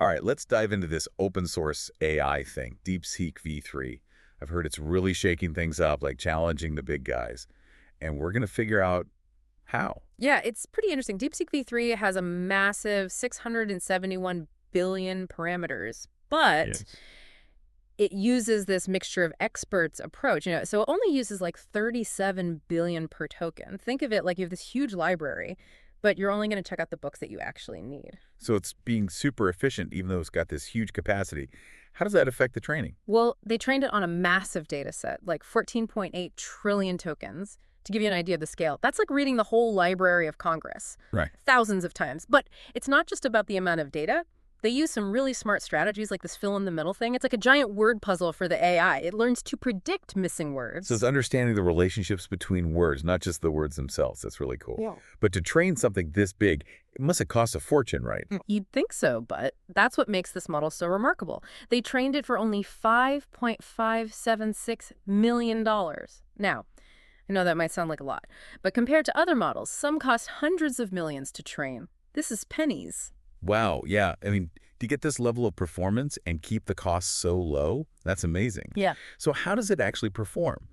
All right, let's dive into this open source AI thing, DeepSeek V3. I've heard it's really shaking things up, like challenging the big guys. And we're going to figure out how. Yeah, it's pretty interesting. DeepSeek-V3 has a massive 671 billion parameters, but Yes. it uses this mixture of experts approach. So it only uses like 37 billion per token. Think of it like you have this huge library, but you're only going to check out the books that you actually need. So it's being super efficient, even though it's got this huge capacity. How does that affect the training? Well, they trained it on a massive data set, like 14.8 trillion tokens. To give you an idea of the scale, that's like reading the whole Library of Congress Right. thousands of times. But it's not just about the amount of data. They use some really smart strategies like this fill in the middle thing. It's like a giant word puzzle for the AI. It learns to predict missing words. So it's understanding the relationships between words, not just the words themselves. That's really cool. Yeah. But to train something this big, it must have cost a fortune, right? You'd think so, but that's what makes this model so remarkable. They trained it for only $5.576 million. Now, I know that might sound like a lot, but compared to other models, some cost hundreds of millions to train. This is pennies. Wow, yeah. I mean, to get this level of performance and keep the costs so low, that's amazing. Yeah. So how does it actually perform?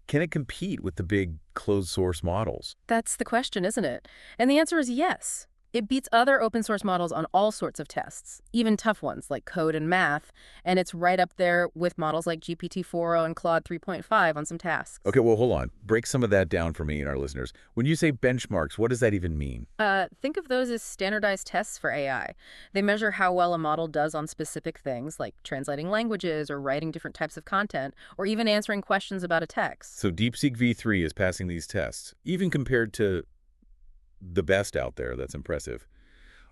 Can it compete with the big closed source models? That's the question, isn't it? And the answer is yes. It beats other open source models on all sorts of tests, even tough ones like code and math, and it's right up there with models like GPT-4o and Claude-3.5 on some tasks. Okay, well, hold on. Break some of that down for me and our listeners. When you say benchmarks, what does that even mean? Think of those as standardized tests for AI. They measure how well a model does on specific things, like translating languages or writing different types of content, or even answering questions about a text. So DeepSeek V3 is passing these tests, even compared to the best out there. That's impressive.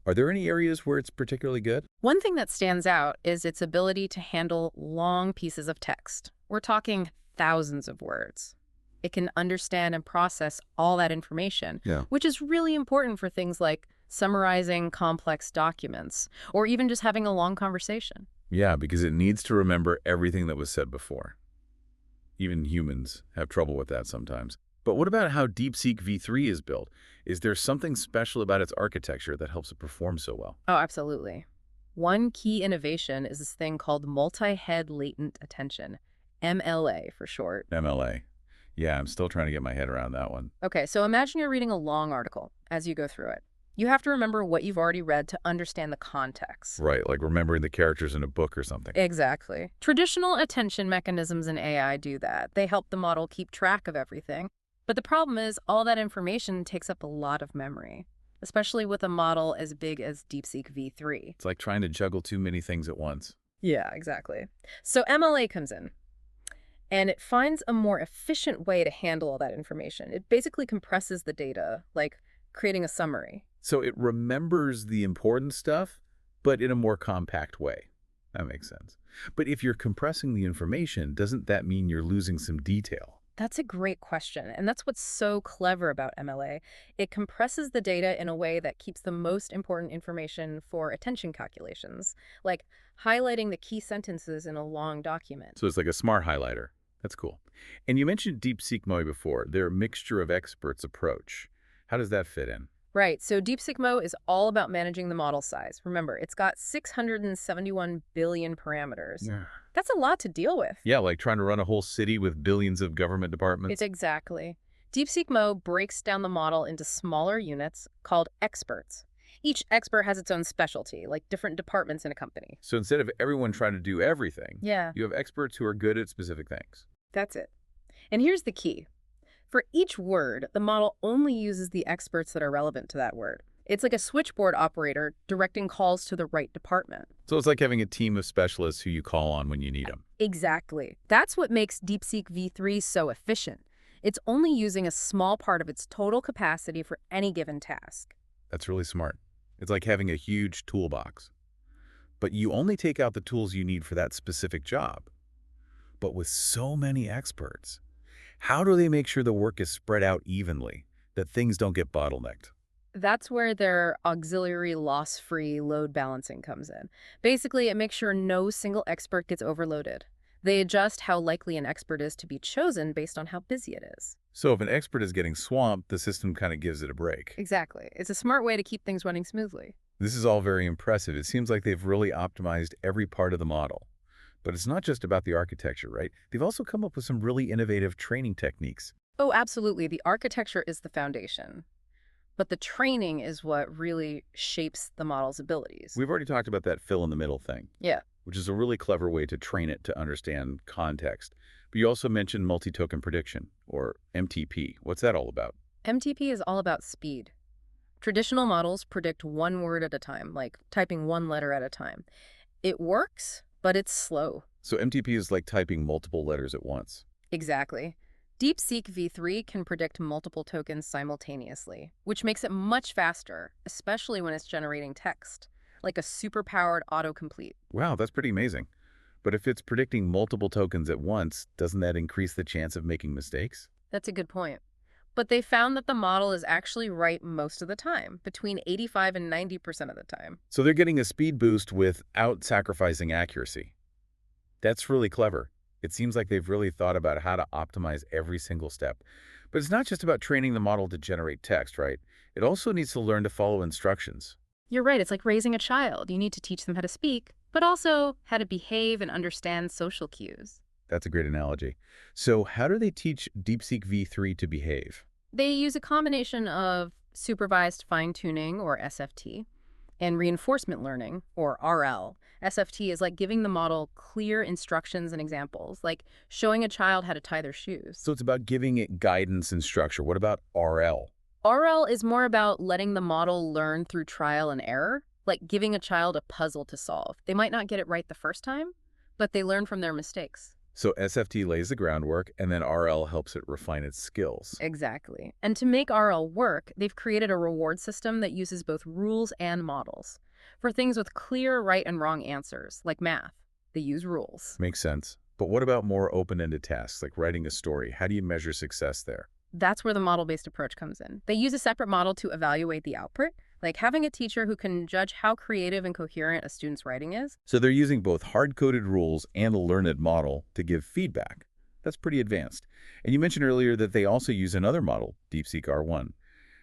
Are there any areas where it's particularly good? One thing that stands out is its ability to handle long pieces of text. We're talking thousands of words. It can understand and process all that information, Yeah. which is really important for things like summarizing complex documents or even just having a long conversation. Yeah, because it needs to remember everything that was said before. Even humans have trouble with that sometimes. But what about how DeepSeek V3 is built? Is there something special about its architecture that helps it perform so well? Oh, absolutely. One key innovation is this thing called multi-head latent attention, MLA for short. MLA. Yeah, I'm still trying to get my head around that one. Okay, so imagine you're reading a long article as you go through it. You have to remember what you've already read to understand the context. Right, like remembering the characters in a book or something. Exactly. Traditional attention mechanisms in AI do that. They help the model keep track of everything. But the problem is all that information takes up a lot of memory, especially with a model as big as DeepSeek V3. It's like trying to juggle too many things at once. Yeah, exactly. So MLA comes in, and it finds a more efficient way to handle all that information. It basically compresses the data, like creating a summary. So it remembers the important stuff, but in a more compact way. That makes sense. But if you're compressing the information, doesn't that mean you're losing some detail? That's a great question, and that's what's so clever about MLA. It compresses the data in a way that keeps the most important information for attention calculations, like highlighting the key sentences in a long document. So it's like a smart highlighter. That's cool. And you mentioned DeepSeekMoE before, their mixture of experts approach. How does that fit in? Right, so DeepSeekMoE is all about managing the model size. Remember, it's got 671 billion parameters. Yeah. That's a lot to deal with. Yeah, like trying to run a whole city with billions of government departments. It's exactly. DeepSeekMoE breaks down the model into smaller units called experts. Each expert has its own specialty, like different departments in a company. So instead of everyone trying to do everything, Yeah, you have experts who are good at specific things. that's it. And here's the key. For each word, the model only uses the experts that are relevant to that word. It's like a switchboard operator directing calls to the right department. So it's like having a team of specialists who you call on when you need them. Exactly. That's what makes DeepSeek V3 so efficient. It's only using a small part of its total capacity for any given task. That's really smart. It's like having a huge toolbox. But you only take out the tools you need for that specific job. But with so many experts, how do they make sure the work is spread out evenly, that things don't get bottlenecked? That's where their auxiliary loss-free load balancing comes in. Basically, it makes sure no single expert gets overloaded. They adjust how likely an expert is to be chosen based on how busy it is. So if an expert is getting swamped, the system kind of gives it a break. Exactly. It's a smart way to keep things running smoothly. This is all very impressive. It seems like they've really optimized every part of the model. But it's not just about the architecture, right? They've also come up with some really innovative training techniques. Oh, absolutely. The architecture is the foundation, but the training is what really shapes the model's abilities. We've already talked about that fill in the middle thing, Yeah. which is a really clever way to train it to understand context. But you also mentioned multi-token prediction, or MTP. What's that all about? MTP is all about speed. Traditional models predict one word at a time, like typing one letter at a time. It works, but it's slow. So MTP is like typing multiple letters at once. Exactly. DeepSeek-V3 can predict multiple tokens simultaneously, which makes it much faster, especially when it's generating text, like a super-powered autocomplete. Wow, that's pretty amazing. But if it's predicting multiple tokens at once, doesn't that increase the chance of making mistakes? That's a good point. But they found that the model is actually right most of the time, between 85 and 90% of the time. So they're getting a speed boost without sacrificing accuracy. That's really clever. It seems like they've really thought about how to optimize every single step. But it's not just about training the model to generate text, right? It also needs to learn to follow instructions. You're right, it's like raising a child. You need to teach them how to speak, but also how to behave and understand social cues. That's a great analogy. So how do they teach DeepSeek V3 to behave? They use a combination of supervised fine-tuning, or SFT, and reinforcement learning, or RL. SFT is like giving the model clear instructions and examples, like showing a child how to tie their shoes. So it's about giving it guidance and structure. What about RL? RL is more about letting the model learn through trial and error, like giving a child a puzzle to solve. They might not get it right the first time, but they learn from their mistakes. So SFT lays the groundwork, and then RL helps it refine its skills. Exactly. And to make RL work, they've created a reward system that uses both rules and models. For things with clear right and wrong answers, like math, they use rules. Makes sense. But what about more open-ended tasks, like writing a story? How do you measure success there? That's where the model-based approach comes in. They use a separate model to evaluate the output, like having a teacher who can judge how creative and coherent a student's writing is. So they're using both hard-coded rules and a learned model to give feedback. That's pretty advanced. And you mentioned earlier that they also use another model, DeepSeek R1,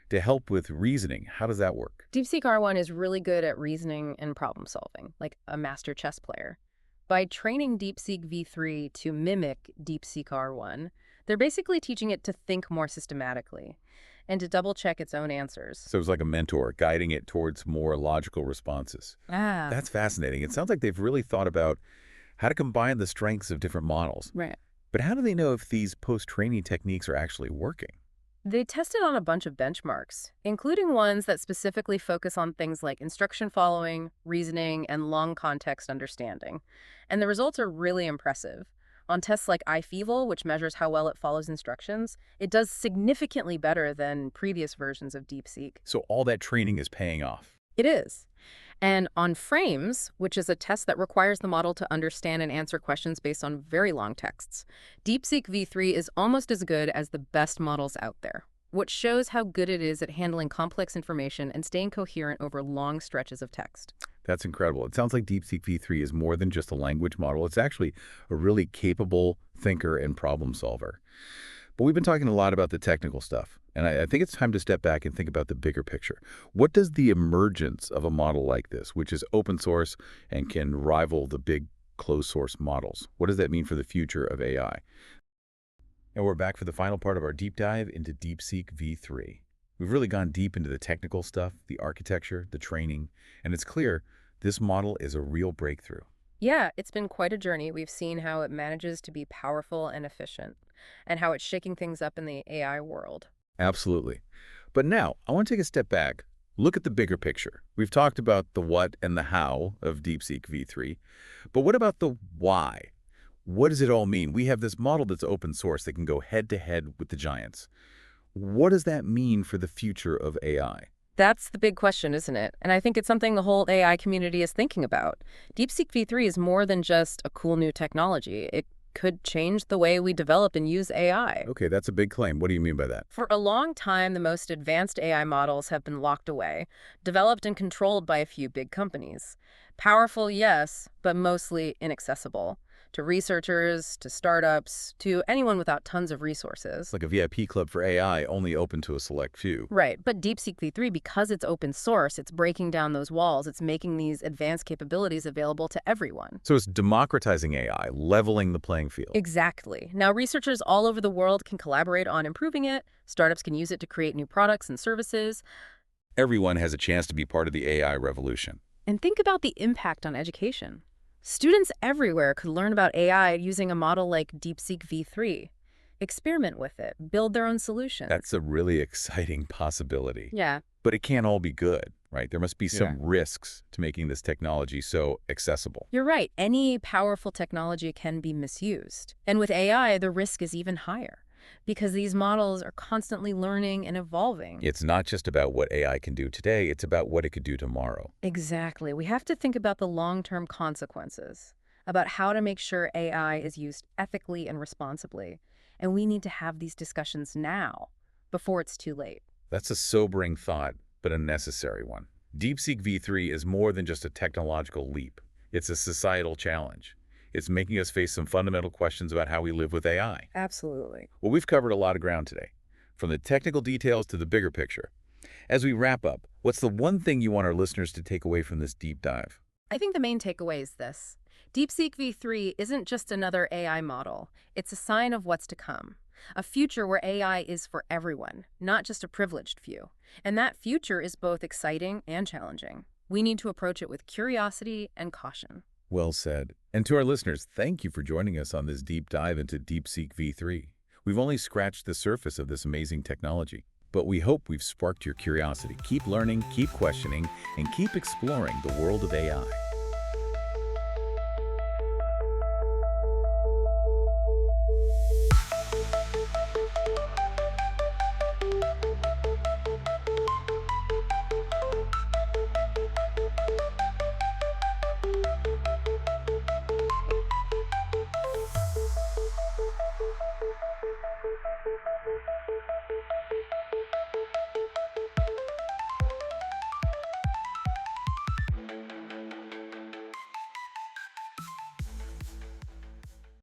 to help with reasoning. How does that work? DeepSeek R1 is really good at reasoning and problem solving, like a master chess player. By training DeepSeek V3 to mimic DeepSeek R1, they're basically teaching it to think more systematically and to double-check its own answers. So it's like a mentor guiding it towards more logical responses. Ah, That's fascinating. It sounds like they've really thought about how to combine the strengths of different models. right. But how do they know if these post-training techniques are actually working? They tested on a bunch of benchmarks, including ones that specifically focus on things like instruction following, reasoning, and long context understanding. And the results are really impressive. On tests like IFEVL, which measures how well it follows instructions, it does significantly better than previous versions of DeepSeek. So all that training is paying off. It is. And on frames, which is a test that requires the model to understand and answer questions based on very long texts, DeepSeek V3 is almost as good as the best models out there, which shows how good it is at handling complex information and staying coherent over long stretches of text. That's incredible. It sounds like DeepSeek V3 is more than just a language model. It's actually a really capable thinker and problem solver. But we've been talking a lot about the technical stuff, and I think it's time to step back and think about the bigger picture. What does the emergence of a model like this, which is open source and can rival the big closed source models, what does that mean for the future of AI? And we're back for the final part of our deep dive into DeepSeek V3. We've really gone deep into the technical stuff, the architecture, the training, and it's clear this model is a real breakthrough. Yeah, it's been quite a journey. We've seen how it manages to be powerful and efficient, and how it's shaking things up in the AI world. Absolutely. But now, I want to take a step back, look at the bigger picture. We've talked about the what and the how of DeepSeek V3, but what about the why? What does it all mean? We have this model that's open source that can go head-to-head with the giants. What does that mean for the future of AI? That's the big question, isn't it? And I think it's something the whole AI community is thinking about. DeepSeek V3 is more than just a cool new technology. It could change the way we develop and use AI. Okay, that's a big claim. What do you mean by that? For a long time, the most advanced AI models have been locked away, developed and controlled by a few big companies. Powerful, yes, but mostly inaccessible. to researchers, to startups, to anyone without tons of resources. It's like a VIP club for AI, only open to a select few. Right, but DeepSeek V3, because it's open source, it's breaking down those walls. It's making these advanced capabilities available to everyone. So it's democratizing AI, leveling the playing field. Exactly. Now, researchers all over the world can collaborate on improving it. Startups can use it to create new products and services. Everyone has a chance to be part of the AI revolution. And think about the impact on education. Students everywhere could learn about AI using a model like DeepSeek V3. Experiment with it, build their own solutions. That's a really exciting possibility. Yeah, But it can't all be good, right? There must be some Yeah. risks to making this technology so accessible. you're right. Any powerful technology can be misused. And with AI, the risk is even higher because these models are constantly learning and evolving. It's not just about what AI can do today, it's about what it could do tomorrow. Exactly. We have to think about the long-term consequences, about how to make sure AI is used ethically and responsibly. And we need to have these discussions now, before it's too late. That's a sobering thought, but a necessary one. DeepSeek V3 is more than just a technological leap. It's a societal challenge. It's making us face some fundamental questions about how we live with AI. Absolutely. Well, we've covered a lot of ground today, from the technical details to the bigger picture. As we wrap up, what's the one thing you want our listeners to take away from this deep dive? I think the main takeaway is this. DeepSeek V3 isn't just another AI model. It's a sign of what's to come. A future where AI is for everyone, not just a privileged few. And that future is both exciting and challenging. We need to approach it with curiosity and caution. Well said. And to our listeners, thank you for joining us on this deep dive into DeepSeek V3. We've only scratched the surface of this amazing technology, but we hope we've sparked your curiosity. Keep learning, keep questioning, and keep exploring the world of AI.